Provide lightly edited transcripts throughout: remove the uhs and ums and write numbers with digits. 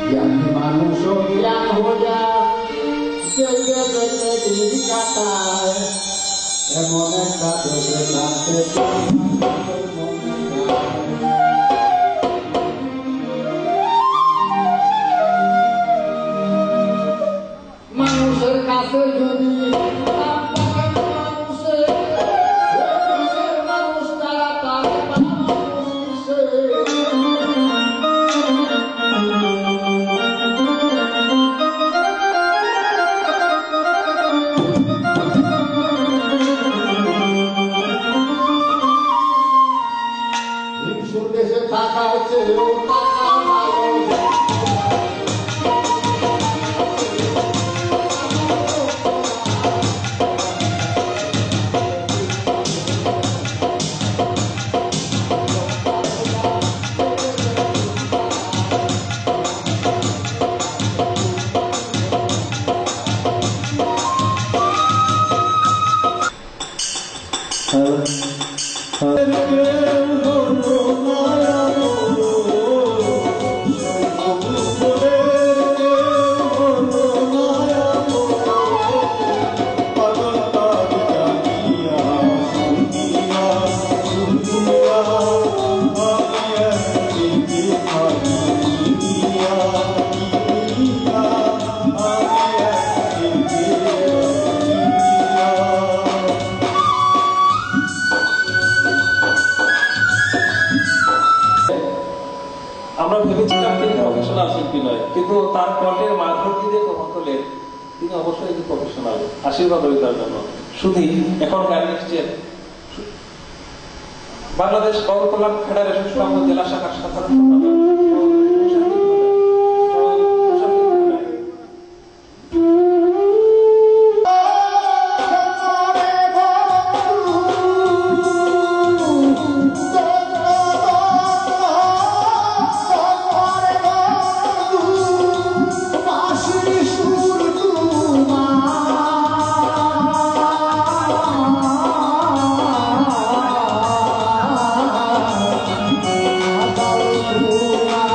yang manusia yang hoja jege dikata emone kado sekate manusia kase judi আমরা ভেবেছিলাম তিনি professional শিল্পী নয়, কিন্তু তার কণ্ঠের মাধুর্য দিয়ে গ্রহণ করলে তিনি অবশ্যই একজন প্রফেশনাল। আশীর্বাদ রইল তার জন্য। শুধু এখন গান লিখছেন বাংলাদেশ গণকল্যাণ ফেডারেশন সুনামগঞ্জ জেলা শাখার সাধারণ সম্পাদক Hallelujah.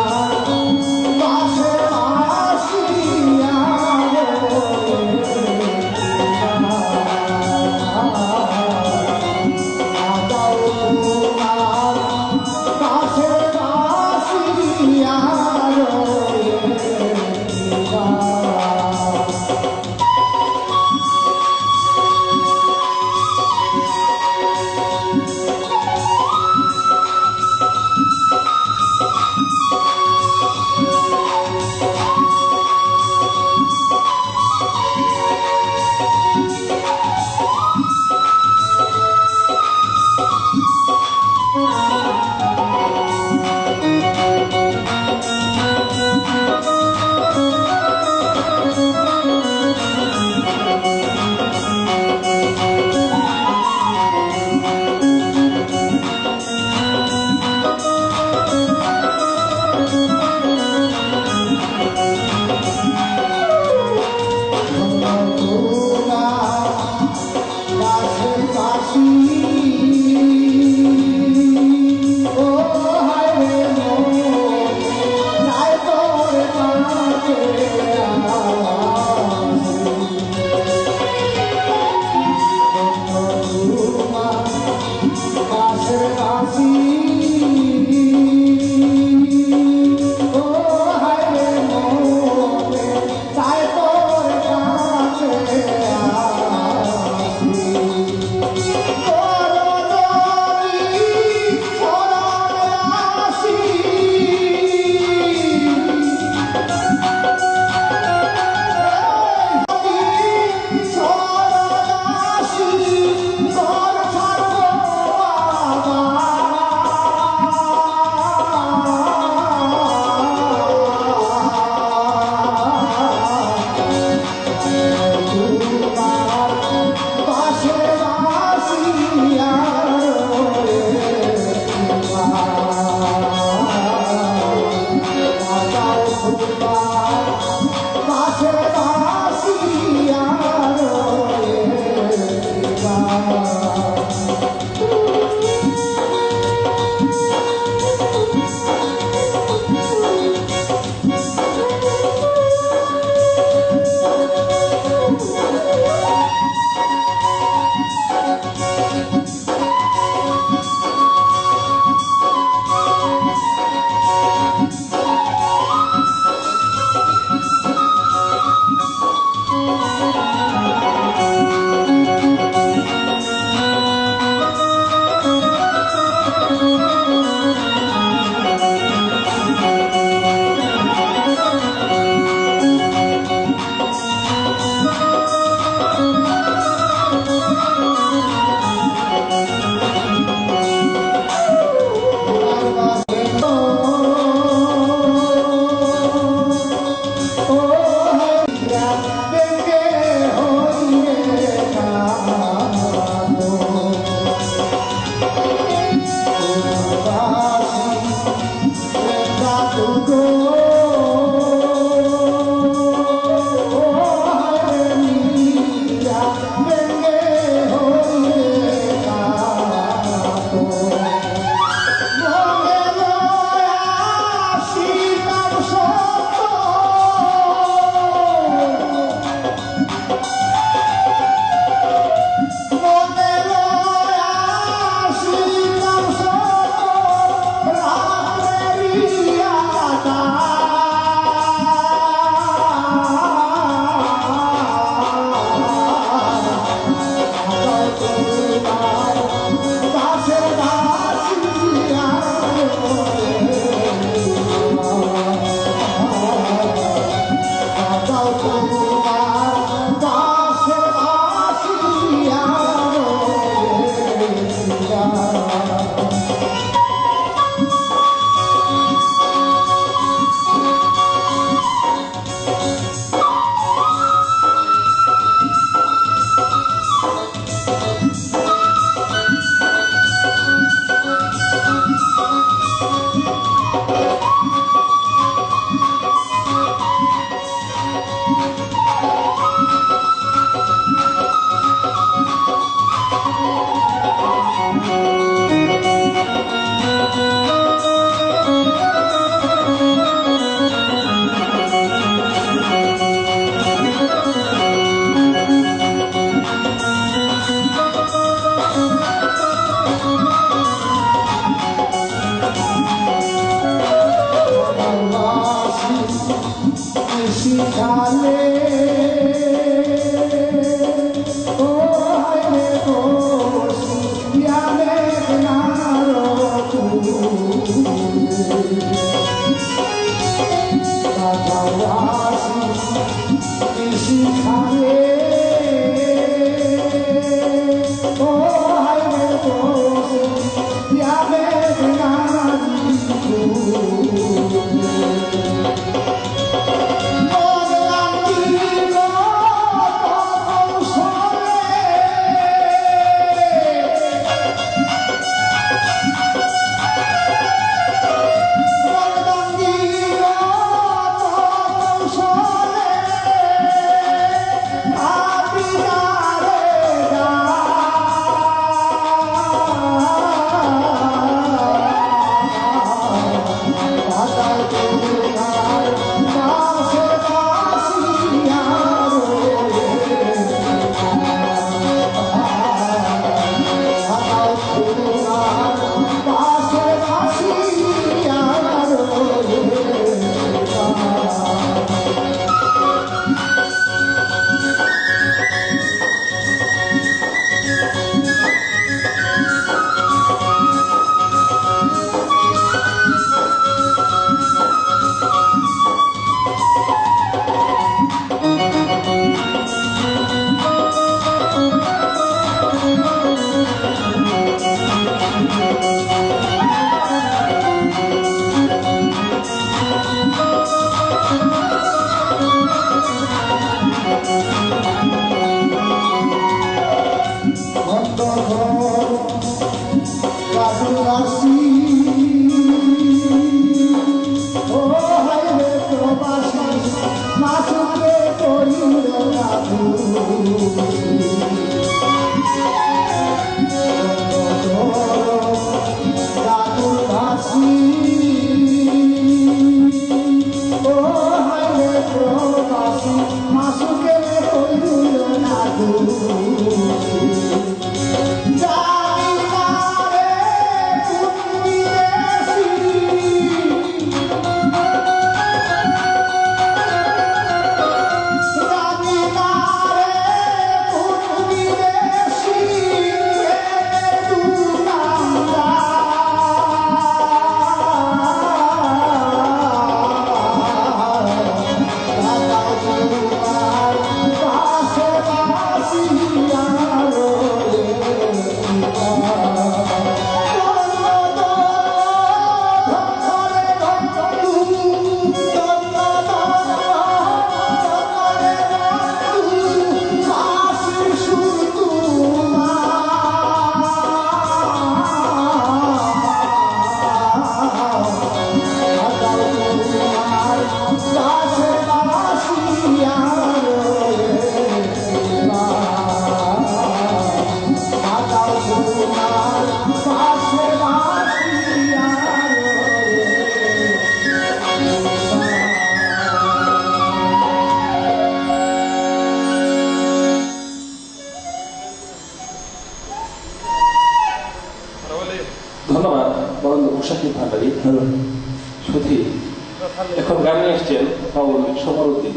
এখন গান নিয়ে আসছেন বাউল সমরউদ্দিন।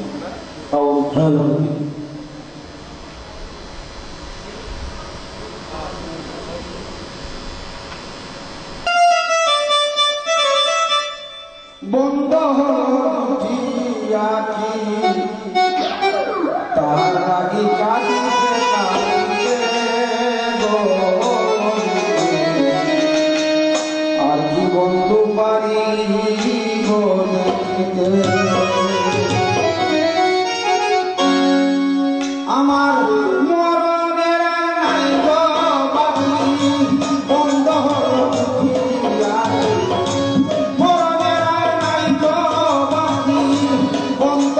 বাউল সমরউদ্দিন। বন্ধ তার আগে আর কি বন্ধু পারি আমার মরণের নাই গো বাকি বন্ধ মরণের নাই গো বাকি বন্ধ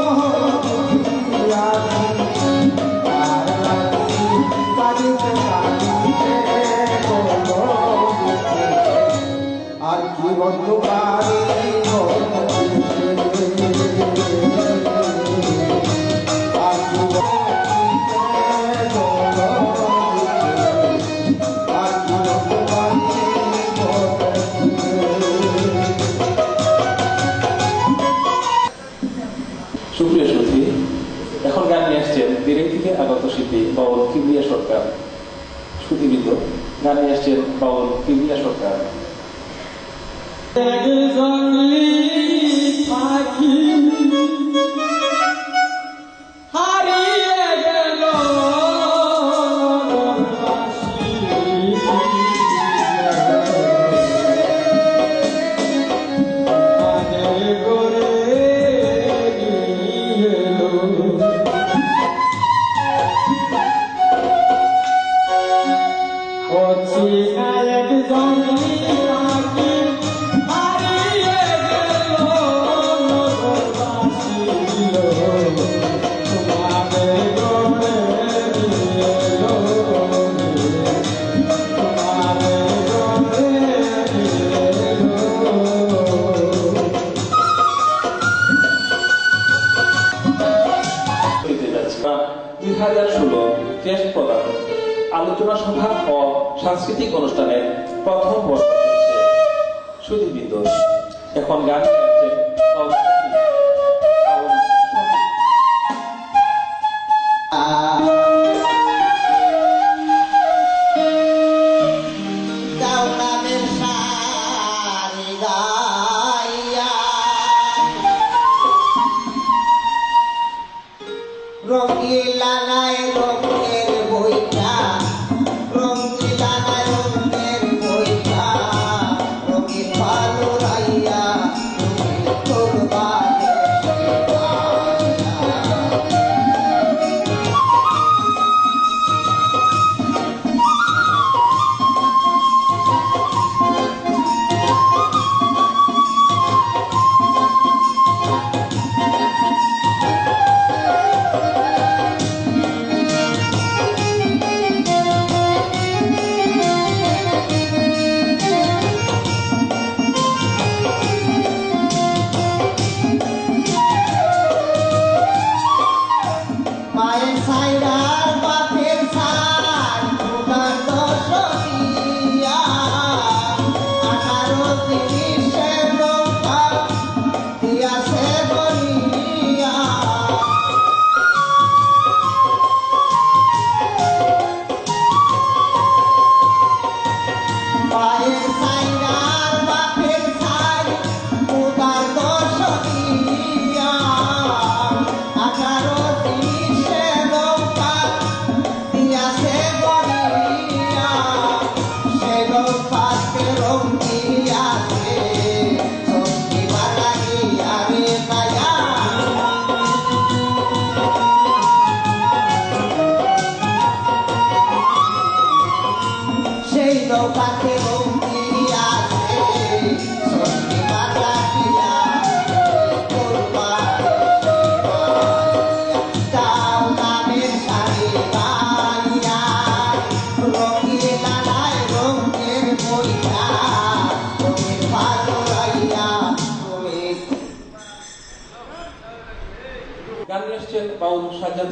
আর কি বন্ধু পারি সুপ্রিয় সুধী, এখন গান নিয়ে আসছেন দিল্লি থেকে আগত শিল্পী বাউল কিবরিয়া সরকার। সুধীবৃন্দ, গান নিয়ে আসছেন বাউল কিবরিয়া সরকার। টেস্ট প্রদান আলোচনা সভা ও সাংস্কৃতিক অনুষ্ঠানের প্রথম বর্ষ চলছে। সুধীবৃন্দ, এখন গান গাচ্ছেন রঙিলা নাই রঙের বইটা রঙিলা নাই রঙের বইটা রঙিন ভালো রাইয়া রঙিন করবা গান নিয়ে আসছেন বাউল সাজাদ।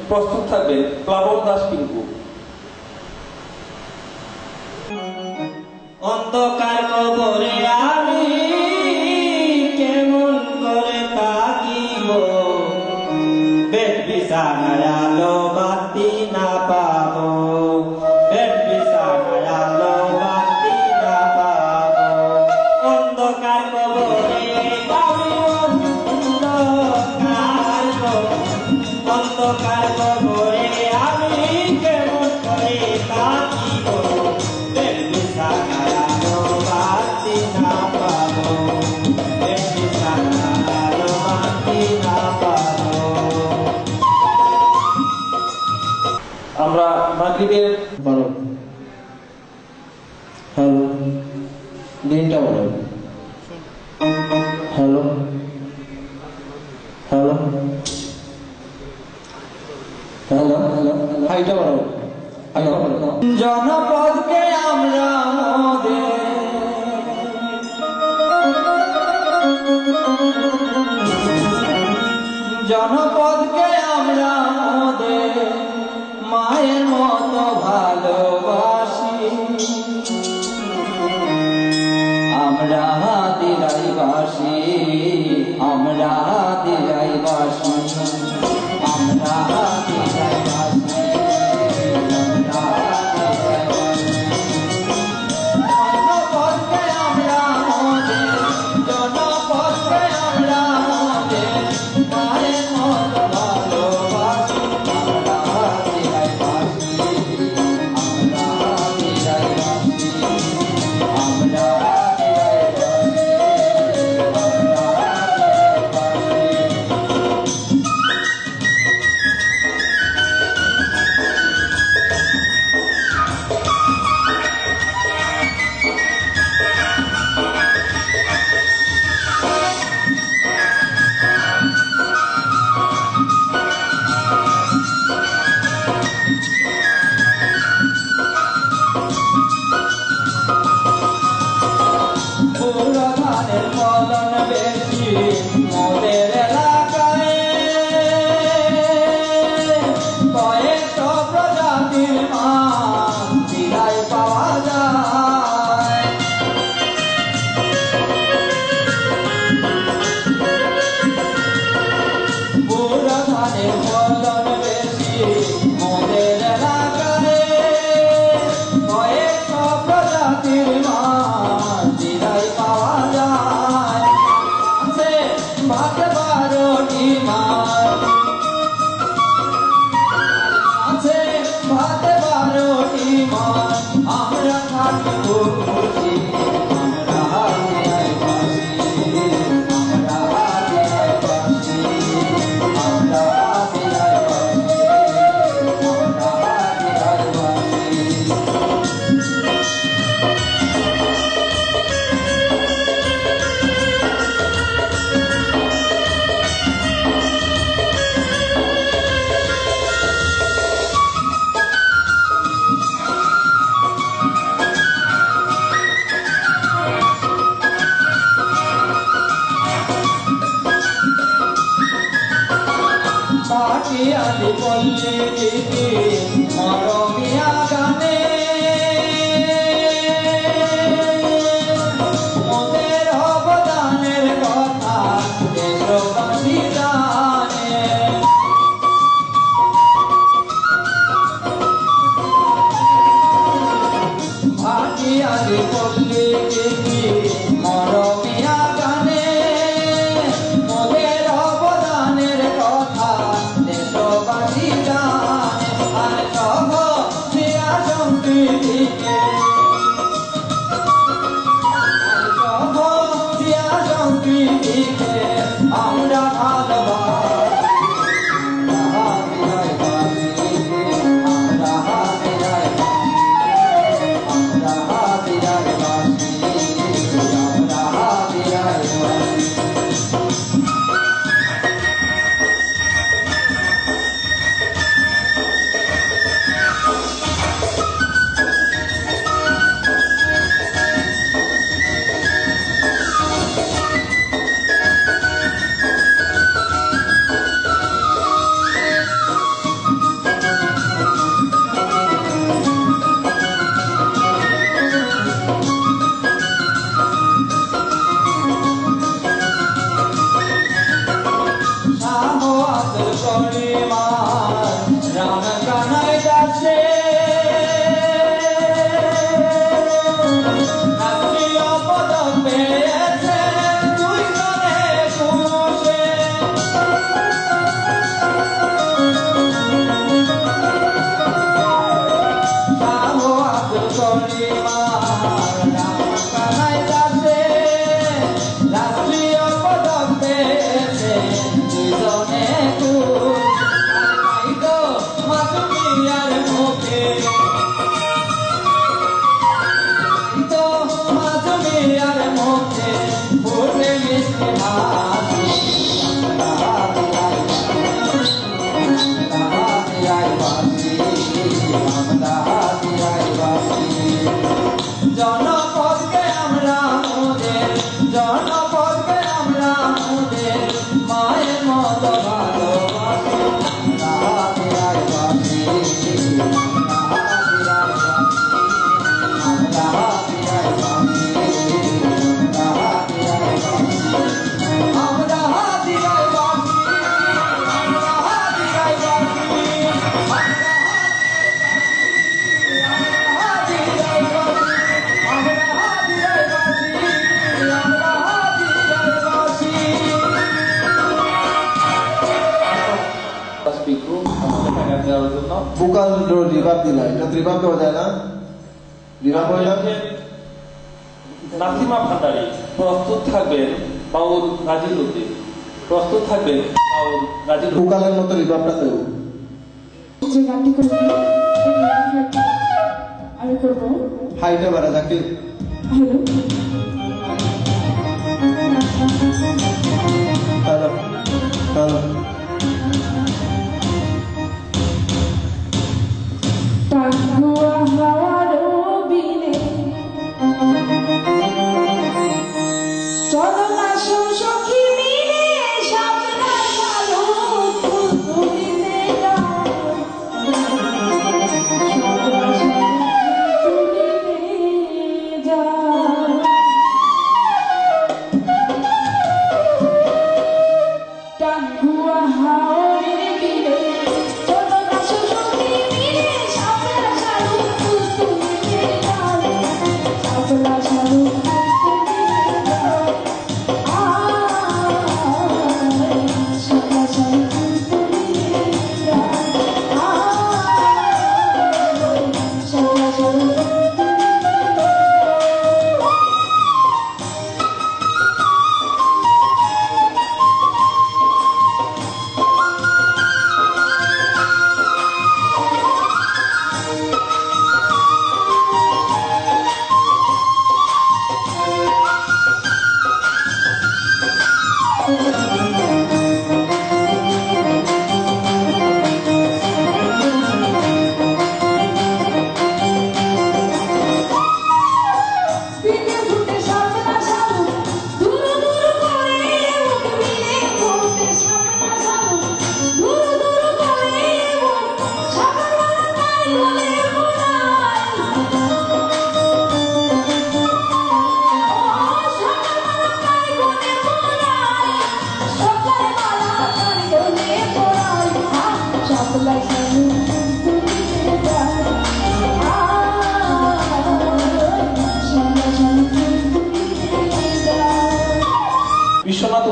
প্রস্তুত থাকবেন প্লাবন দাস পিঙ্কু। অন্ধকার কবরে আমি কেমন করে থাকিব, বেড বিছানায় আলো বাতি না পাবো, বেড বিছানায় আলো বাতি না পাবো। অন্ধকার কবরে আমি অন্ধকার কবরে আমি কেমন করে থাকিব, বেড বিছানায় আলো বাতি না পাবো, বেড বিছানায় আলো বাতি না পাবো। আমরা মাগরিবের বলো, হ্যালো, দিনটা বলো, হ্যালো হ্যালো হ্যালো হ্যালো হাইটা বলো, হ্যালো হ্যালো। জনপদকে আমরা মোদের জনপদকে আমরা মোদের মায়ের মতো ভালোবাসি, আমরা দিলাইবাসী, আমরা দিলাইবাসী, আমরা দিলাইবাসী, আমরা দিলাইবাসী। জনপদকে আমরা মোদের, জনপদকে আমরা মোদের মায়ের মতো ভালোবাসি, আমরা দিলাইবাসী, আমরা দিলাইবাসী, আমরা ধানের ফলন বেশি মোদের এলাকায়, কয়েকশো প্রজাতির মাছ বিলাই পাওয়া যায়। বুড়ো ধানের ফলন বেশি মোদের এলাকায়, কয়েকশো প্রজাতির মাছ বিলাই পাওয়া যায়। আছে ভাত 12টি মাছ, আছে ভাত 12টি মাছ, আমরা থাকিব খুশি, আমরা দিলাইবাসী, আমরা দিলাইবাসী, আমরা দিলাইবাসী, আমরা দিলাইবাসী। পাটিয়ালি পল্লী গীতি মরমিয়া গানে, মোদের অবদানের কথা দেশবাসী জানে। পাটিয়ালি পল্লী গীতি মরমিয়া গানে, মোদের অবদানের কথা দেশবাসী জানে। আর সব গান গাওয়ার জন্য। ভোকাল রিভার্ব দিলা, এটা রিভার্ব দেওয়া যায় না? রিভার্ব হইলো নাসিমা ভান্ডারী প্রস্তুত থাকবেন, বাউল নাজির উদ্দিন প্রস্তুত থাকবেন, বাউল নাজির উদ্দিন। ভোকালের মতো রিভার্বটা দেব। যে গানটি করবো আমি করবো। হাইটা বাড়া Zakir. Hello, hello hello. Tanguar হাওয়ার বিনে চলো না সখী মিলে সাবনা সালো তুলিতে যাও, সাবনা সালো তুলিতে যাও। টাঙ্গুয়া হাওয়ার বিনে চলো না সখী মিলে সাবনা সালো তুলিতে যাও, সাবনা সালো বিশ্বনাথ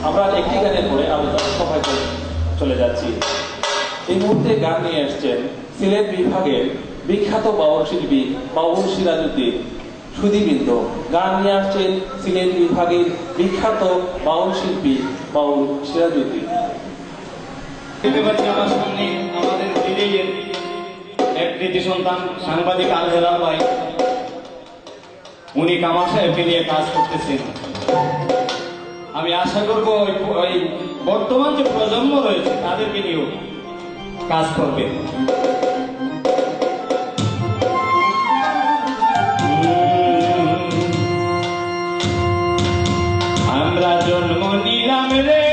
আমরা একটি গানের পরে আলোচনা সভায় চলে যাচ্ছি। এই মুহূর্তে গান নিয়ে আসছেন সিলেট বিভাগের বিখ্যাত বাউল শিল্পী বাউল সিরাজউদ্দিন সুধীবৃন্দ। গান নিয়ে আসছেন সিলেট বিভাগের বিখ্যাত বাউল শিল্পী বাউল সিরাজউদ্দিন। আমার সামনে আমাদের বিদেশের এক কৃতি সন্তান সাংবাদিক আল হেলাল ভাই, উনি কামাল সাহেবকে নিয়ে কাজ করতেছেন। আমি আশা করব ওই বর্তমান যে প্রজন্ম রয়েছে তাদেরকে নিয়েও কাজ করবে। আমরা জন্ম নিলাম রে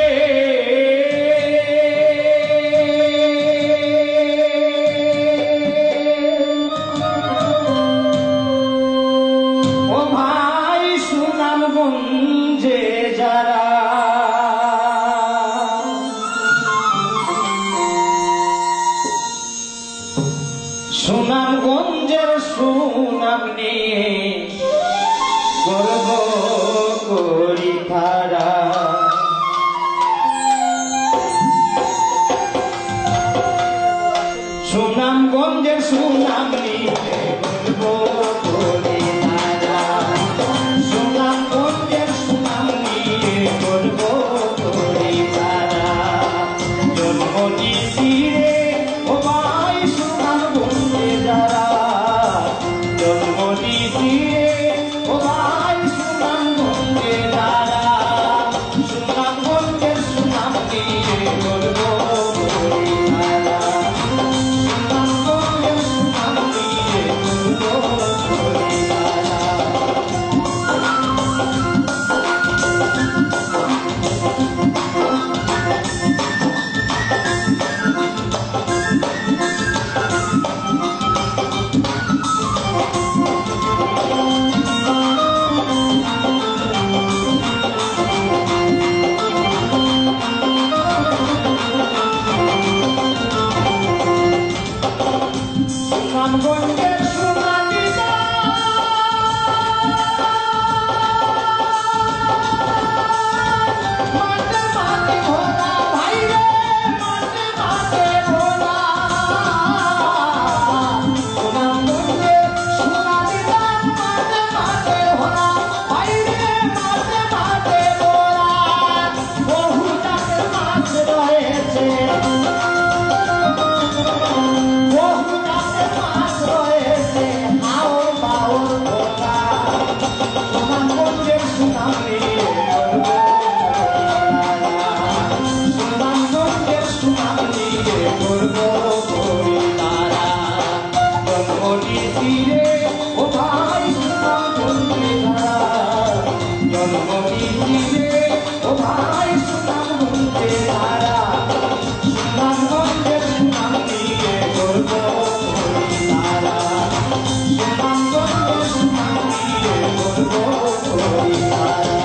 ও ভাই সুনামগঞ্জে যারা, জন্মদিনে ও ভাই সুনাম গুনতে তারা সুনামগঞ্জের সুনাম দিয়ে গর্ব করি তারা সুনামগঞ্জের সুনাম দিয়ে গর্ব করি তারা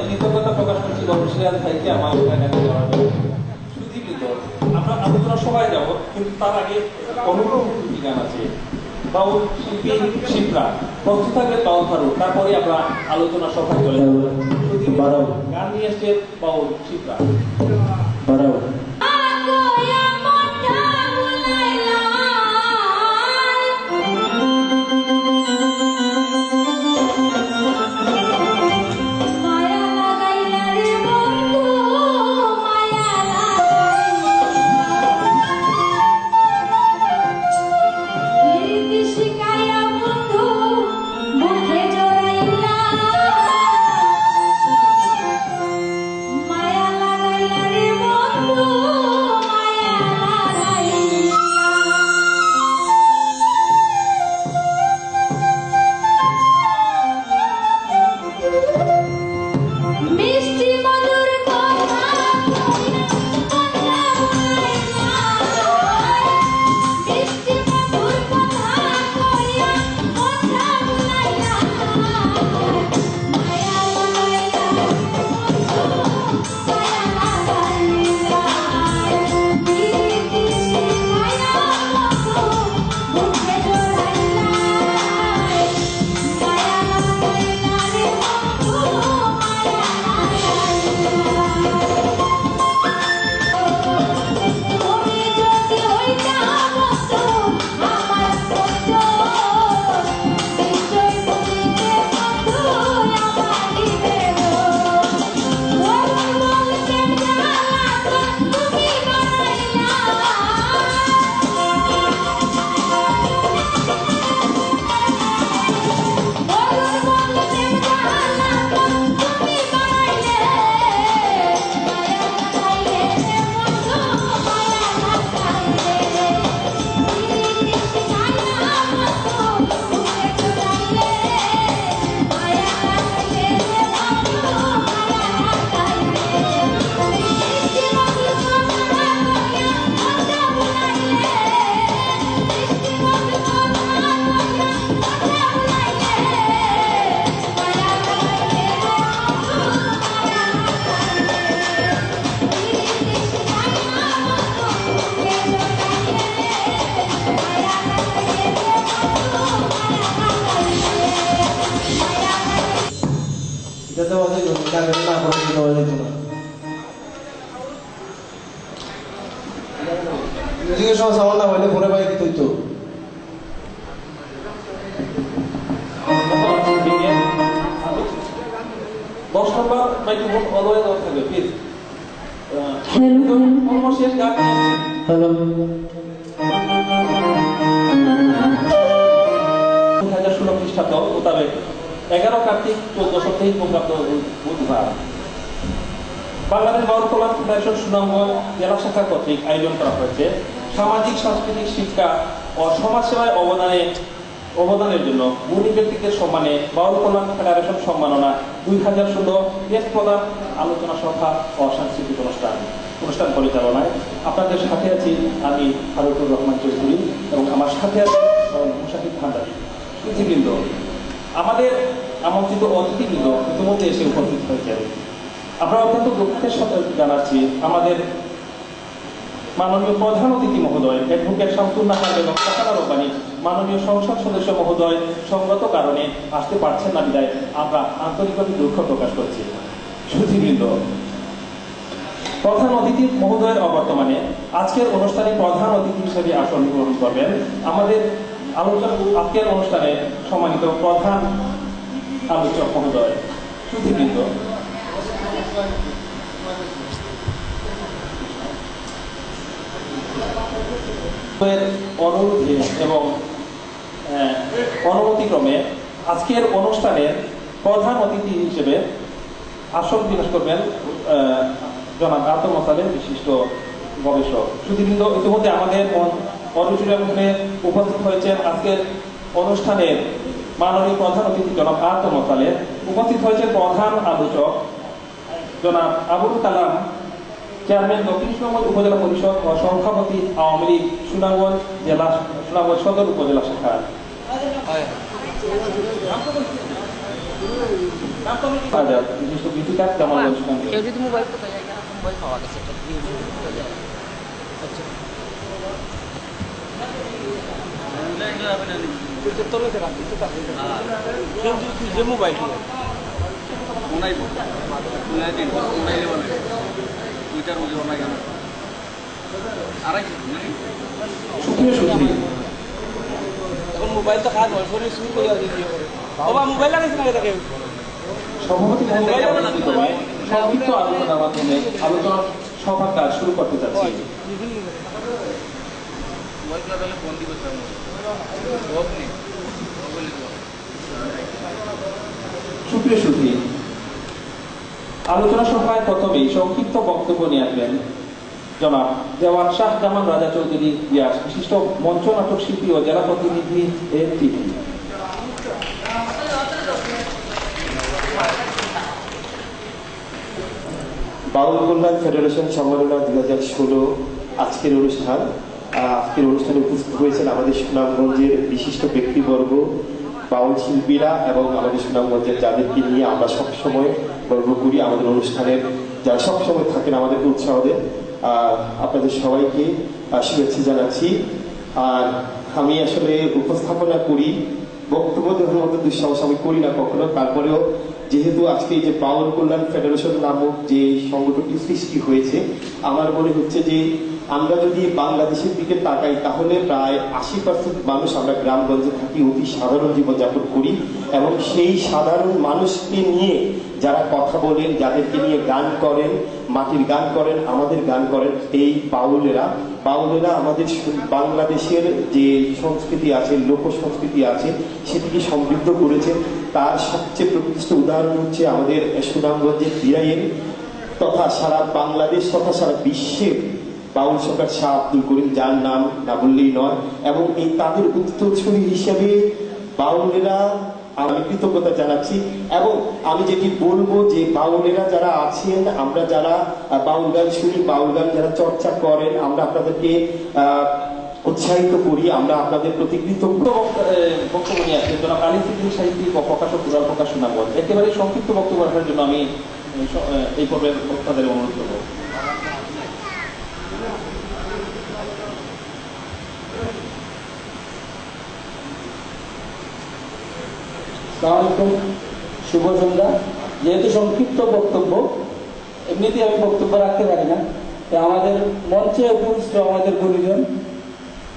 কৃতজ্ঞতা প্রকাশ করছি গবেষণা থেকে আমার সুদীপিত আমরা আলোচনা সবাই যাব, কিন্তু তার আগে অনুরোধ গান আছে বাউল শিল্পী শিপ্রা প্রস্তুত থাকলে বাউল ফারুক, তারপরে আমরা আলোচনা সভায় চলে যাব। গান নিয়ে এসছে বাউল শিপ্রা। মায়া লাগাইলা রে বন্ধু সময় সামান না হইলে পরে ভাই তুই তো দশ নম্বর মাইক্রোফোন অলওয়েজ অন থাকবে প্লিজ। হ্যালো অলমোস্ট শেষ গান নিয়ে আসছি। হ্যালো 2016 খ্রিস্টাব্দ মোতাবেক 11 কার্তিক 1423 বঙ্গাব্দ বুধবার বাংলাদেশ বাউল কল্যাণ ফেডারেশন সুনামগঞ্জ জেলা শাখা কর্তৃক আয়োজন করা হয়েছে সামাজিক সাংস্কৃতিক শিক্ষা ও সমাজসেবায় অবদানের জন্য গুণী ব্যক্তিদের সম্মানে বাউল কল্যাণ ফেডারেশন সম্মাননা 2016 গেস্ট প্রদান আলোচনা সভা ও সাংস্কৃতিক অনুষ্ঠান পরিচালনায় আপনাদের সাথে আছি আমি ফারুকুর রহমান চৌধুরী এবং আমার সাথে আছে মুশাহিদ ভান্ডারী। সুধীবৃন্দ, আমাদের আমন্ত্রিত অতিথিবৃন্দ ইতিমধ্যে এসে উপস্থিত হয়েছেন। আমরা অত্যন্ত দুঃখের সাথে জানাচ্ছি আমাদের মাননীয় প্রধান অতিথি মহোদয় অ্যাডভোকেট শামসুন নাহার এবং সাকানা রব্বানী মাননীয় সংসদ সদস্য মহোদয় সঙ্গত কারণে আসতে পারছেন না বিদায় আমরা আন্তরিকভাবে দুঃখ প্রকাশ করছি। সুধীবৃন্দ, প্রধান অতিথি মহোদয়ের অবর্তমানে আজকের অনুষ্ঠানে প্রধান অতিথি হিসেবে আসন গ্রহণ করবেন আমাদের আজকের অনুষ্ঠানে সম্মানিত প্রধান আলোচক মহোদয়। সুধীবৃন্দ, অনুরোধে এবং অনুমতিক্রমে আজকের অনুষ্ঠানের প্রধান অতিথি হিসেবে আসন বিন্যাস করবেন জনাব আতর মোসালেম বিশিষ্ট গবেষক। সুধীবৃন্দ, ইতিমধ্যে আমাদের অডিটোরিয়ামে উপস্থিত হয়েছেন আজকের অনুষ্ঠানের মাননীয় প্রধান অতিথি জনাব আতর মোসালেম, উপস্থিত হয়েছেন প্রধান আলোচক জনাব আবুল কালাম, চেয়ারম্যান দক্ষিণ সুনামগঞ্জ উপজেলা পরিষদ ও সভাপতি আওয়ামী লীগ সুনামগঞ্জ সদর উপজেলা শাখা। বিশিষ্ট গীতিকার জামালগঞ্জ। কেউ যদি মোবাইল কোথায় যায় মোবাইল পাওয়া গেছে যে মোবাইল এখন মোবাইল তো কাজ হয় ফোনে শুরু করে বাবা মোবাইল লাগাইছে না তাকে সভাপতি সংক্ষিপ্ত আলোচনার মাধ্যমে আলোচনা সভার কাজ শুরু করতে চাচ্ছি। সুপ্রিয় সুধী, আলোচনা সভায় প্রথমেই সংক্ষিপ্ত বক্তব্য নিয়ে আসবেন জনাব দেওয়ান শাহ জামান রাজা চৌধুরী ইয়াস, বিশিষ্ট মঞ্চ নাটক শিল্পী ও জেলা প্রতিনিধি এনটিভি। বাউল কল্যাণ ফেডারেশন সম্মাননা 2016 আজকের অনুষ্ঠানে উপস্থিত হয়েছেন আমাদের সুনামগঞ্জের বিশিষ্ট ব্যক্তিবর্গ, বাউল শিল্পীরা এবং আমাদের সুনামগঞ্জের যাদেরকে নিয়ে আমরা সবসময় গর্ব করি, আমাদের অনুষ্ঠানের যারা সবসময় থাকেন আমাদেরকে উৎসাহ দেন। আপনাদের সবাইকে শুভেচ্ছা জানাচ্ছি। আর আমি আসলে উপস্থাপনা করি, বক্তব্য দেওয়ার মতো দুঃসাহস আমি করি না কখনো। তারপরেও যেহেতু আজকে এই যে বাউল কল্যাণ ফেডারেশন নামক যে সংগঠনটি সৃষ্টি হয়েছে, আমার মনে হচ্ছে যে আমরা যদি বাংলাদেশের দিকে তাকাই তাহলে প্রায় 80% মানুষ আমরা গ্রামগঞ্জে থাকি, অতি সাধারণ জীবনযাপন করি এবং সেই সাধারণ মানুষকে নিয়ে যারা কথা বলেন, যাদেরকে নিয়ে গান করেন, মাটির গান করেন, আমাদের গান করেন এই বাউলেরা আমাদের বাংলাদেশের যে সংস্কৃতি আছে, লোক সংস্কৃতি আছে, সেটিকে সমৃদ্ধ করেছে। তার সবচেয়ে প্রকৃষ্ট উদাহরণ হচ্ছে আমাদের সুনামগঞ্জের বীরাইয়ের তথা সারা বাংলাদেশ তথা সারা বিশ্বে বাউল সরকার শাহ আব্দুল করিম, যার নাম না বললেই নয়। এবং এই তাদের উত্তরসূরি হিসেবে বাউলেরা আমি কৃতজ্ঞতা জানাচ্ছি। এবং আমি যেটি বলবো যে বাউলেরা যারা আছেন, আমরা যারা বাউল গান শুনি, বাউল গান যারা চর্চা করেন, আমরা আপনাদেরকে উৎসাহিত করি, আমরা আপনাদের প্রতি কৃতজ্ঞ। বক্তব্য নিয়ে আসছেন জনাব আলী সিদ্দিকী সাহিত্যিক ও প্রকাশক কুরাল প্রকাশ সুনামগঞ্জ। একেবারে সংক্ষিপ্ত বক্তব্য রাখার জন্য আমি এই পর্বের বক্তাদের অনুরোধ করব। শুভ সন্ধ্যা। যেহেতু সংক্ষিপ্ত বক্তব্য, এমনিতেই আমি বক্তব্য রাখতে পারি না, আমাদের মঞ্চে উপস্থিত আমাদের গুরুজন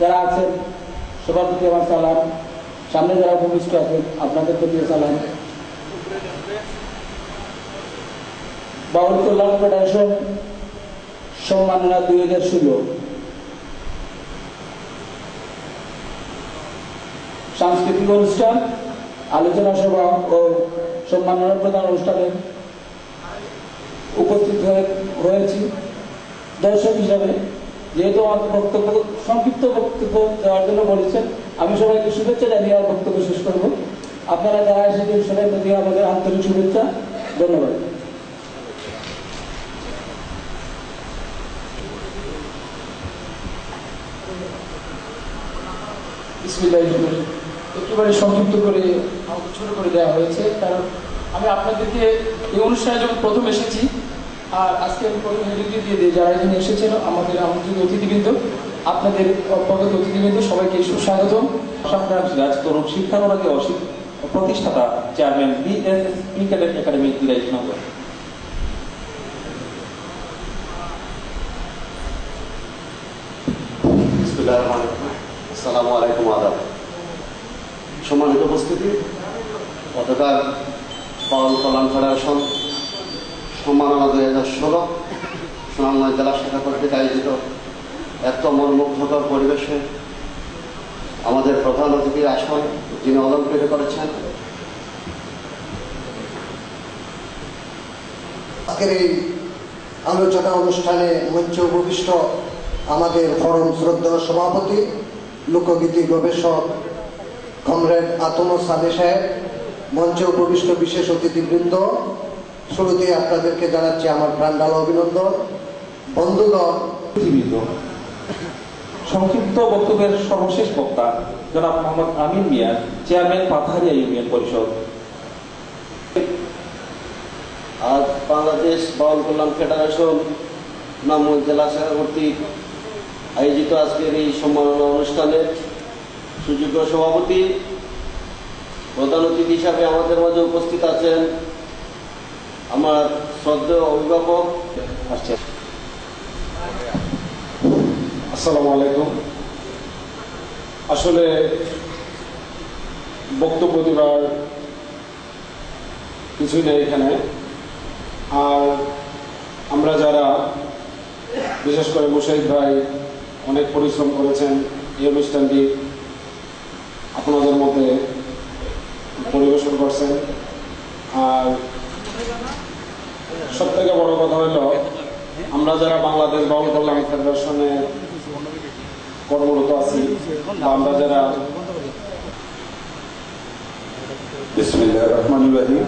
যারা আছেন সবার প্রতি আমার সালাম, সামনে যারা ভূমিষ্ঠ আছেন আপনাদের প্রতি সালাম। বাউল কল্যাণ ফেডারেশন সম্মাননা 2016 সাংস্কৃতিক অনুষ্ঠান, আলোচনা সভা ও সম্মাননা প্রদান অনুষ্ঠানে উপস্থিত হয়েছি দর্শক হিসাবে। যেহেতু আমার বক্তব্য সংক্ষিপ্ত বক্তব্য দেওয়ার জন্য বলেছেন, আমি সবাইকে শুভেচ্ছা জানিয়ে আমার বক্তব্য শেষ করব। আপনারা যারা এসেছেন সবাই প্রতি আমাদের আন্তরিক শুভেচ্ছা, ধন্যবাদ। একেবারে সংক্ষিপ্ত করে আমাকে ছোট করে দেওয়া হয়েছে, কারণ আমি আপনাদেরকে এই অনুষ্ঠানে যখন প্রথম এসেছি, আর আজকে আমি প্রথম হেডিংটি দিয়ে দিই যারা এখানে এসেছেন আমাদের আমন্ত্রিত অতিথিবৃন্দ, আপনাদের অভ্যাগত অতিথিবৃন্দ সবাইকে সুস্বাগতম। আপনার সিরাজ তরুণ শিক্ষানুরাগী প্রতিষ্ঠাতা চেয়ারম্যান বিএসএস ক্রিকেট একাডেমি দিরাইনগর। আসসালামু আলাইকুম, আদাব। সম্মানিত উপস্থিতি, গতকাল বাউল কল্যাণ ফেডারেশন সম্মাননা 2016 সুনামগঞ্জ জেলা শাখা কর্তৃক আয়োজিত এত মনমুগ্ধকর পরিবেশে আমাদের প্রধান অতিথির আসন যিনি অলঙ্কৃত করেছেন, আজকের এই আলোচনা অনুষ্ঠানে মঞ্চে উপবিষ্ট আমাদের পরম শ্রদ্ধেয় সভাপতি, লোকগীতি গবেষক কমরেড আতম সালে সাহেব, মঞ্চে উপবিষ্ট বিশেষ অতিথিবৃন্দ, শুরুতে আপনাদেরকে জানাচ্ছি আমার প্রাণঢালা অভিনন্দন। বন্ধুগণ, সংক্ষিপ্ত বক্তব্যের সর্বশেষ বক্তা জনাব মোহাম্মদ আমিন মিয়া, চেয়ারম্যান পাথারিয়া ইউনিয়ন পরিষদ। আজ বাংলাদেশ বাউল কল্যাণ ফেডারেশন সুনামগঞ্জ জেলা শাখা কর্তৃক আয়োজিত আজকের এই সম্মাননা অনুষ্ঠানের সুযোগ্য সভাপতি, প্রধান অতিথি হিসাবে আমাদের মাঝে উপস্থিত আছেন আমার শ্রদ্ধেয় অভিভাবক। আসসালামু আলাইকুম। আসলে বক্তব্য দেওয়ার কিছুই নেই এখানে। আর আমরা যারা, বিশেষ করে মুশাহিদ ভাই অনেক পরিশ্রম করেছেন এই অনুষ্ঠানটি আপনাদের মধ্যে পরিবেশন করছেন। আর সব থেকে বড় কথা হলো, আমরা যারা বাংলাদেশ বাউল কল্যাণ ফেডারেশনে কর্মরত আছি, বা আমরা যারা বিসমিল্লাহির রহমানির রহিম,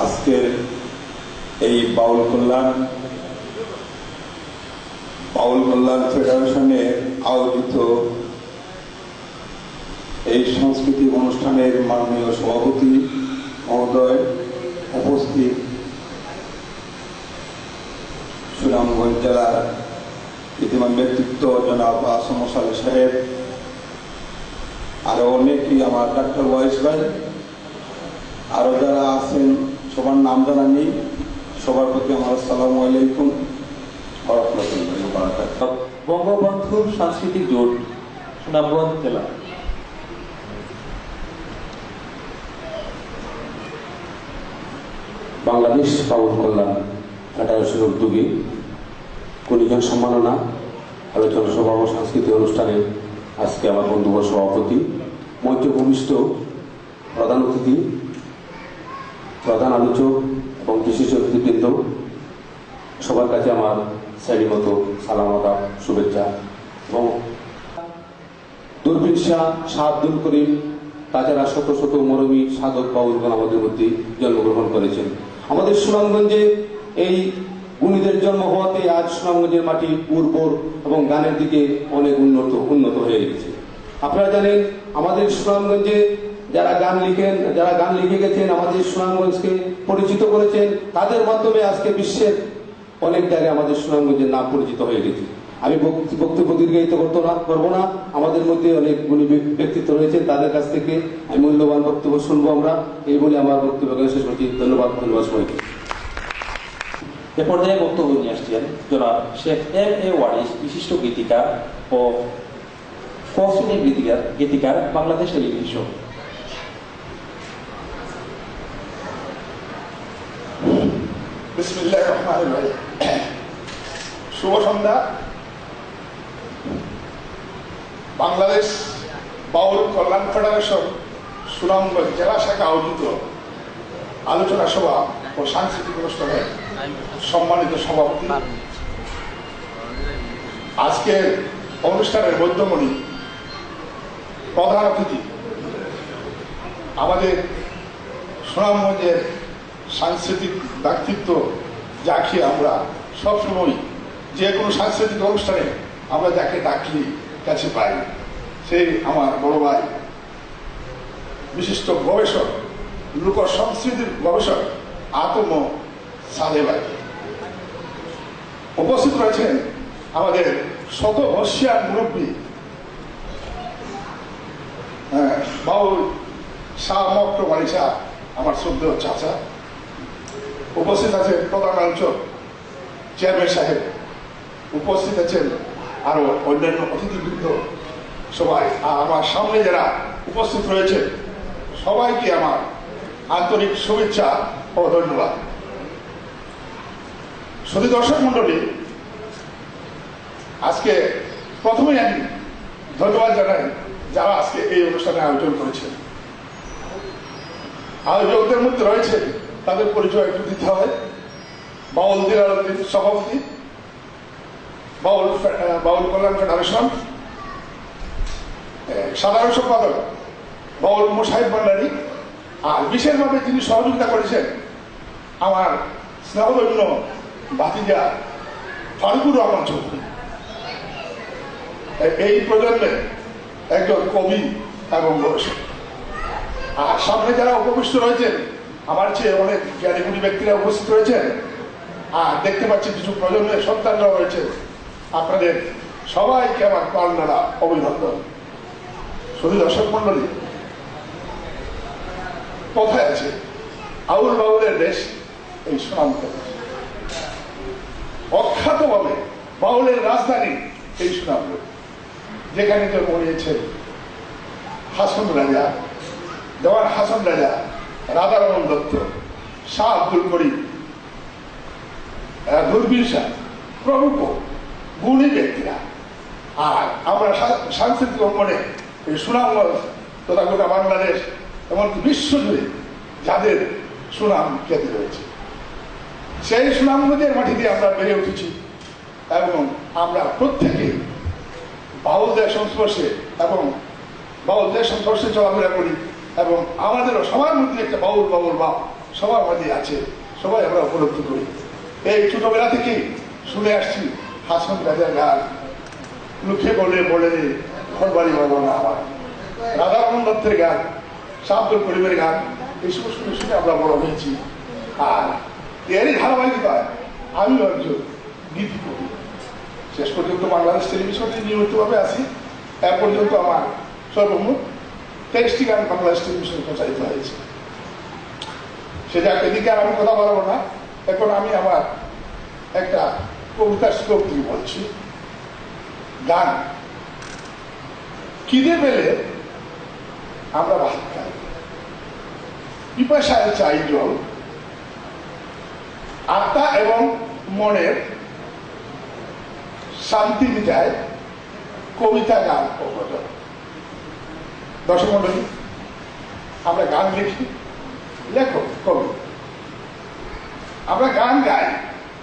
আজকের এই বাউল কল্যাণ ফেডারেশনে আয়োজিত এই সাংস্কৃতিক অনুষ্ঠানের মাননীয় সভাপতি মহোদয়, উপস্থিত সুনামগঞ্জ জেলার বিদ্যমান ব্যক্তিত্ব জনাব আসম সালে সাহেব, আরো অনেকেই, আমার ডাক্তার ওয়াইস ভাই, আরো যারা আছেন সবার নাম জানা নেই, সবার প্রতি আমার আসসালামু আলাইকুম ওয়া রাহমাতুল্লাহি ওয়া বারাকাতুহু। বঙ্গবন্ধু সাংস্কৃতিক জোট সুনামগঞ্জ জেলা। বাংলাদেশ বাউল কল্যাণ ফেডারেশনের উদ্যোগে গুণীজন সম্মাননা আলোচনা সভা ও সাংস্কৃতিক অনুষ্ঠানে আজকে আমার বন্ধু ও সভাপতি, মঞ্চে ভূমিষ্ঠ প্রধান অতিথি, প্রধান আলোচক এবং বিশেষ অতিথিবৃন্দ, সবার কাছে আমার শ্রেণী মতো সালাম, আদাব, শুভেচ্ছা। এবং দূরবীন শাহ, শাহ আব্দুল করিম, তাছাড়া শত শত মরমী সাধক বাউলগণ আমাদের মধ্যে জন্মগ্রহণ করেছেন। আমাদের সুনামগঞ্জে এই গুণীদের জন্ম হওয়াতে আজ সুনামগঞ্জের মাটি উর্বর এবং গানের দিকে অনেক উন্নত হয়ে গেছে। আপনারা জানেন, আমাদের সুনামগঞ্জে যারা গান লিখে গেছেন, আমাদের সুনামগঞ্জকে পরিচিত করেছেন, তাদের মাধ্যমে আজকে বিশ্বের অনেক জায়গায় আমাদের সুনামগঞ্জের নাম পরিচিত হয়ে গেছে। আমি বক্তব্য দীর্ঘায়িত করবো না, আমাদের মধ্যে অনেক গুণী ব্যক্তিত্ব রয়েছে, তাদের কাছ থেকে আমি মূল্যবান বক্তব্য শুনবো আমরা। এই বলে আমার বক্তব্য শেষ করছি। ধন্যবাদ সবাইকে। এ পর্যায়ে বক্তব্য নিয়ে আসছেন জনাব শেখ M.A. ওয়ারিস, বিশিষ্ট গীতিকার ও কৌশলী গীতিকার, বাংলাদেশ টেলিভিশন। বিসমিল্লাহির রহমানির রহিম। শুভ সন্ধ্যা। বাংলাদেশ বাউল কল্যাণ ফেডারেশন সুনামগঞ্জ জেলা শাখা আয়োজিত আলোচনা সভা ও সাংস্কৃতিক অনুষ্ঠানের সম্মানিত সভাপতি, আজকের অনুষ্ঠানের মধ্যমণি, প্রধান অতিথি, আমাদের সুনামগঞ্জের সাংস্কৃতিক ব্যক্তিত্ব, যাকে আমরা সবসময় যে কোনো সাংস্কৃতিক অনুষ্ঠানে আমরা যাকে ডাকি কাছে পাই, সেই আমার বড় ভাই, বিশিষ্ট গবেষক, লোক সংস্কৃতির গবেষক আতম সালে ভাই। উপস্থিত রয়েছেন আমাদের শত বর্ষিয়ার মুরব্বী বাউল শাহ মক্ত বাড়িশা, আমার শ্রদ্ধেয় চাচা। উপস্থিত আছেন প্রধান অঞ্চল চেয়ারম্যান সাহেব, উপস্থিত আছেন আরো অন্যান্য অতিথিবৃন্দ সবাই, আর আমার সামনে যারা উপস্থিত রয়েছে সবাইকে আমার আন্তরিক শুভেচ্ছা ও ধন্যবাদ। শুধু দর্শক মন্ডলী, আজকে প্রথমেই আমি ধন্যবাদ জানাই যারা আজকে এই অনুষ্ঠানে আয়োজন করেছেন। আয়োজকদের মধ্যে রয়েছে, তাদের পরিচয় একটু দিতে হয়। বাউল দিলালুদ্দিন সভাপতি, বাউল কল্যাণ ফেডারেশন, সাধারণ সম্পাদক বাউল মুসাহিব ভান্ডারী, আর বিশেষভাবে যিনি সহযোগিতা করেছেন আমার স্নেহধন্য ভাতিজা ফারুকুর রহমান চৌধুরী, এই প্রজন্মের একজন কবি এবং গবেষক। আর সামনে যারা উপবিষ্ট রয়েছেন, আমার চেয়ে অনেক জ্ঞানীগুণী ব্যক্তিরা উপস্থিত রয়েছেন, আর দেখতে পাচ্ছি কিছু প্রজন্মের সন্তানরা রয়েছে। আপনাদের সবাইকে আমার প্রাণনারা অভিনন্দন। শুধু দর্শক মন্ডলী, কোথায় আছে আউল বাউলের দেশ এই সুনামগঞ্জ, অখ্যাতভাবে বাউলের রাজধানী এই সুনামগঞ্জ, যেখানে জন্ম নিয়েছেন হাসন রাজা, দেওয়ান হাসন রাজা, রাধারমন দত্ত, শাহ আব্দুল করিম, দূরবীর শাহ প্রমুখ গুণী ব্যক্তিরা। আর আমরা সাংস্কৃতিক অঙ্গনে এই সুনামগঞ্জ তথা গোটা বাংলাদেশ এমনকি বিশ্বজুড়ে যাদের সুনাম খ্যাতি রয়েছে, সেই সুনামগঞ্জের মাটিতে আমরা বেড়ে উঠেছি এবং আমরা প্রত্যেকে বাউলদের সংস্পর্শে এবং বাউলদের সংস্পর্শে চলাফেরা করি এবং আমাদেরও সবার মধ্যে একটা বাউল বাউল ভাব সবার মধ্যে আছে, সবাই আমরা উপলব্ধি করি। এই ছোটবেলা থেকে শুনে আসছি হাসন রাজার গান, লুকে বলে বলে ঘর বাড়ি বলবো না আমার, রাধারমন দত্তের গান, শাহ আব্দুল করিমের গান, এইসব শুনে শুনে আমরা বড় হয়েছি। আর এরই ধারাবাহিকতায় আমিও একজন গীতি কবি। শেষ পর্যন্ত বাংলাদেশ টেলিভিশনে নিয়মিতভাবে আসি। এর পর্যন্ত আমার সর্বমোট 23টি গান বাংলাদেশ টেলিভিশনে প্রচারিত হয়েছে। সেটা এদিকে আর আমি কথা বলবো না। এখন আমি আমার একটা কবিতার শ্লোক দিয়ে বলছি। গান খিদে পেলে আমরা ভাত খাই, পিপাসায় চাই জল, আত্মা এবং মনের শান্তি মিটায় কবিতা, গান ও গজল। দর্শক মন্ডলী, আমরা গান লিখি, লেখক কবি, আমরা গান গাই,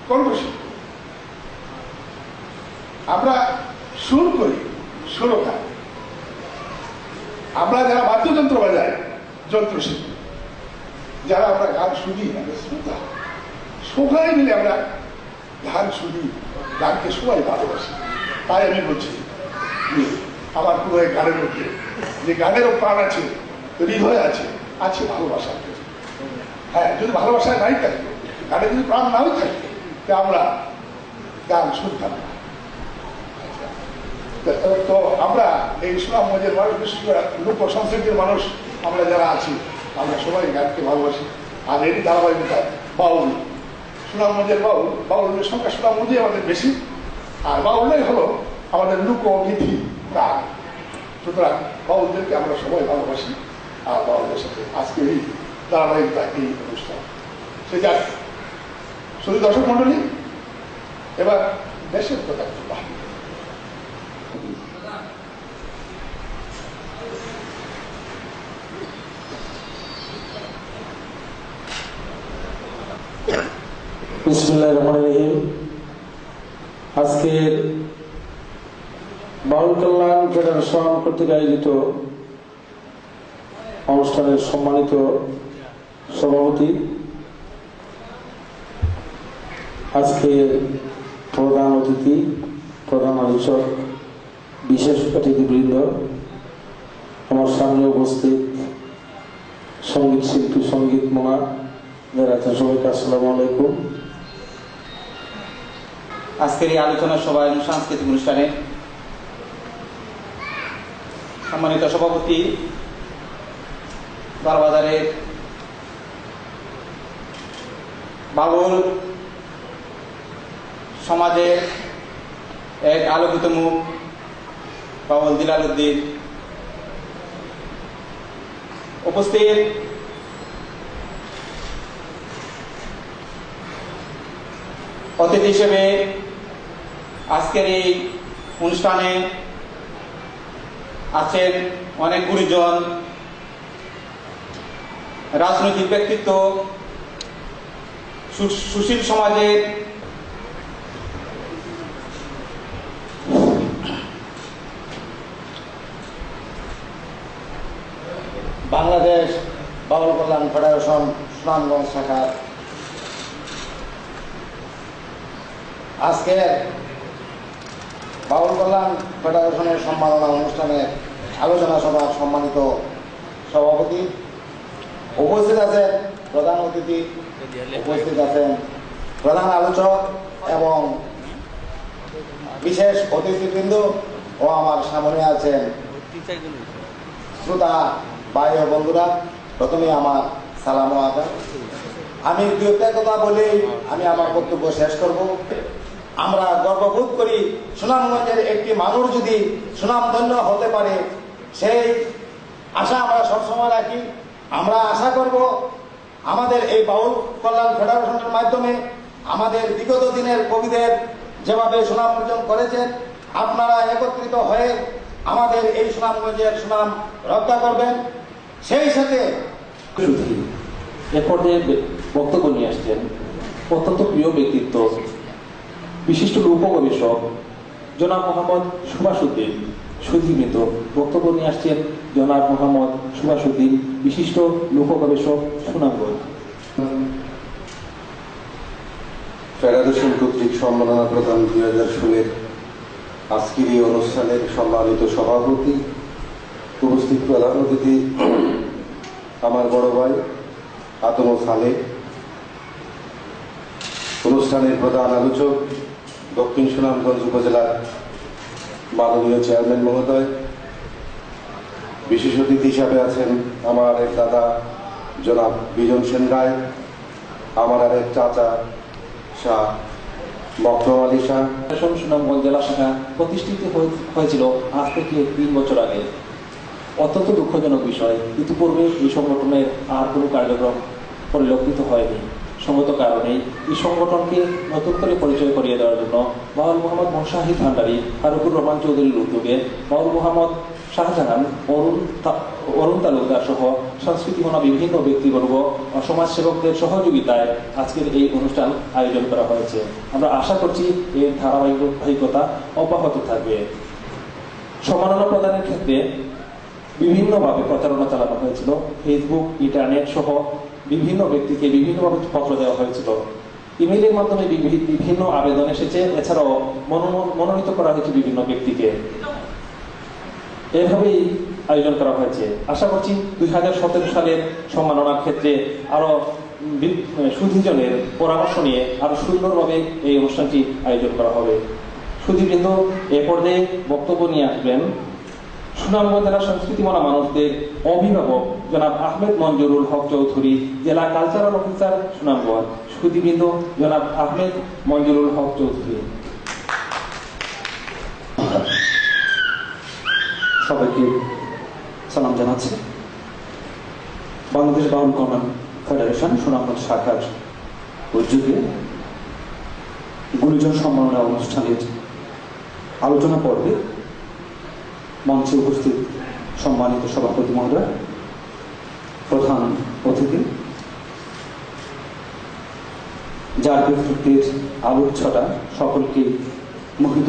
কণ্ঠশিল্পী, আমরা সুর করি, সুরকার, আমরা যারা বাদ্যযন্ত্র বাজাই, যন্ত্রশিল্পী, যারা আমরা গান শুনি, শ্রোতা, সবাই মিলে আমরা গান শুনি, গানকে সবাই ভালোবাসি। তাই আমি বলছি আমার পুরো এই গানের মধ্যে যে গানেরও প্রাণ আছে, হৃদয় আছে, আছে ভালোবাসা। হ্যাঁ, যদি ভালোবাসায় নাই থাকে, গানে যদি প্রাণ নাও থাকে, তা আমরা গান শুনতাম না। তো আমরা এই সুনামগঞ্জের মানুষ, বিশেষ করে লোক সংস্কৃতির মানুষ আমরা যারা আছি, আমরা সবাই গানকে ভালোবাসি। আর এটি ধারাবাহিকতা বাউল সুনামগঞ্জের বাউলের সংখ্যা সুনামগঞ্জে আমাদের বেশি, আর বাউলটাই হলো আমাদের লোকনীতি গান। সুতরাং বাউলদেরকে আমরা সবাই ভালোবাসি, আর বাউলদের সাথে আজকে এই ধারাবাহিকতা এই অনুষ্ঠান সে যাক। শুধু দর্শক মন্ডলী, এবার দেশের কথা বললাম। বিসমিল্লাহির রহমানির রহিম। আজকের বাউল কল্যাণ ফেডারেশন কর্তৃক আয়োজিত অনুষ্ঠানের সম্মানিত সভাপতি, আজকের প্রধান অতিথি, প্রধান আলোচক, বিশেষ অতিথিবৃন্দ, আমার সামনে উপস্থিত সঙ্গীত শিল্পী, সঙ্গীত মোনা যারা আছেন, সবাইকে আসসালামু আলাইকুম। আজকের এই আলোচনা সভায় সাংস্কৃতিক অনুষ্ঠানে সম্মানিত সভাপতি, বারবাজারের বাউল সমাজের এক আলোকিত মুখ বাউল দিলাল উদ্দিন, উপস্থিত অতিথি হিসেবে আজকের এই অনুষ্ঠানে আছেন অনেক গুরুজন, রাজনৈতিক ব্যক্তিত্ব, সুশীল সমাজের বাংলাদেশ বাউল কল্যাণ ফেডারেশন সুনামগঞ্জ শাখার আজকের বাউল কল্যাণ ফেডারেশনের সম্মাননা অনুষ্ঠানের আলোচনা সভার সম্মানিত সভাপতি, উপস্থিত আছেন প্রধান অতিথি, উপস্থিত আছেন প্রধান আলোচক এবং বিশেষ অতিথিবৃন্দ ও আমার সামনে আছেন শ্রোতা ভাই ও বন্ধুরা, প্রথমে আমার সালাম ও আদাব। আমি দু একটা কথা বলেই আমি আমার বক্তব্য শেষ করব। আমরা গর্ববোধ করি সুনামগঞ্জের একটি মানুষ যদি সুনামধন্য হতে পারে, সেই আশা আমরা সবসময় রাখি। আমরা আশা করব আমাদের এই বাউল কল্যাণ ফেডারেশনের মাধ্যমে আমাদের বিগত দিনের কবিদের যেভাবে সুনাম অর্জন করেছেন, আপনারা একত্রিত হয়ে আমাদের এই সুনামগঞ্জের সুনাম রক্ষা করবেন। সেই সাথে এ পর্যায়ে বক্তব্য নিয়ে আসছেন অত্যন্ত প্রিয় ব্যক্তিত্ব, বিশিষ্ট লোক গবেষক জনাব মোহাম্মদ সুভাষ উদ্দিন। সুধীবৃন্দ, বক্তব্য নিয়ে আসছেন জনাব মোহাম্মদ সুভাষ উদ্দিন, বিশিষ্ট লোক গবেষক, সুনামগঞ্জ। ফেডারেশন কর্তৃক সম্মাননা প্রদান 2016 আজকের এই অনুষ্ঠানের সম্মানিত সভাপতি, উপস্থিত প্রধান অতিথি আমার বড় ভাই আদম সালে, অনুষ্ঠানের প্রধান আলোচক দক্ষিণ সুনামগঞ্জ উপজেলার মাননীয় চেয়ারম্যান মহোদয়, বিশেষ অতিথি হিসাবে আছেন আমার এক দাদা জনাব বিজন সেন রায়, আমার আরেক চাচা শাহ মকরম আলী শাহ। সুনামগঞ্জ জেলা শাখা প্রতিষ্ঠিত হয়েছিল আজ থেকে 3 বছর আগে। অত্যন্ত দুঃখজনক বিষয়, ইতিপূর্বে এই সংগঠনের আর কোনো কার্যক্রম পরিলক্ষিত হয়নি। সঙ্গত কারণে এই সংগঠনকে নতুন করে পরিচয় করিয়ে দেওয়ার জন্য বাউল মোহাম্মদ মোশাহিদ ভান্ডারী, ফারুকুর রহমান চৌধুরীর উদ্যোগে বাউল মোহাম্মদ শাহজাহান, অরুণ তালুকদার সহ সংস্কৃতিমনা বিভিন্ন ব্যক্তিবর্গ ও সমাজসেবকদের সহযোগিতায় আজকের এই অনুষ্ঠান আয়োজন করা হয়েছে। আমরা আশা করছি এর ধারাবাহিকতা অব্যাহত থাকবে। সম্মাননা প্রদানের ক্ষেত্রে বিভিন্নভাবে প্রচারণা চালানো হয়েছিল। ফেসবুক, ইন্টারনেট সহ বিভিন্ন ব্যক্তিকে বিভিন্নভাবে পত্র দেওয়া হয়েছিল। ইমেইলের মাধ্যমে বিভিন্ন আবেদন এসেছে। এছাড়াও মনোনীত করা হয়েছে বিভিন্ন ব্যক্তিকে। এভাবেই আয়োজন করা হয়েছে। আশা করছি 2017 সালের সম্মাননার ক্ষেত্রে আরো সুধীজনের পরামর্শ নিয়ে আরো সুন্দরভাবে এই অনুষ্ঠানটি আয়োজন করা হবে। সুধীবৃন্দ, এ পর্যায়ে বক্তব্য নিয়ে আসবেন সুনামগঞ্জ জেলা সংস্কৃতিমনা মানুষদের অভিভাবক জনাব আহমেদ মঞ্জুরুল হক চৌধুরী, জেলা কালচারাল অফিসার সুনামগঞ্জ। সুদীবৃন্দ জনাব আহমেদ মঞ্জুরুল হক চৌধুরী। সবাইকে সালাম জানাচ্ছি। বাংলাদেশ বাউল কল্যাণ ফেডারেশন সুনামগঞ্জ শাখার উদ্যোগে গুণীজন সম্মাননা অনুষ্ঠানের আলোচনা পর্বে মঞ্চে উপস্থিত সম্মানিত সভাপতি মহোদয়, প্রধান অতিথি, যার ব্যক্তিত্বের আলোক ছটা সকলকে মোহিত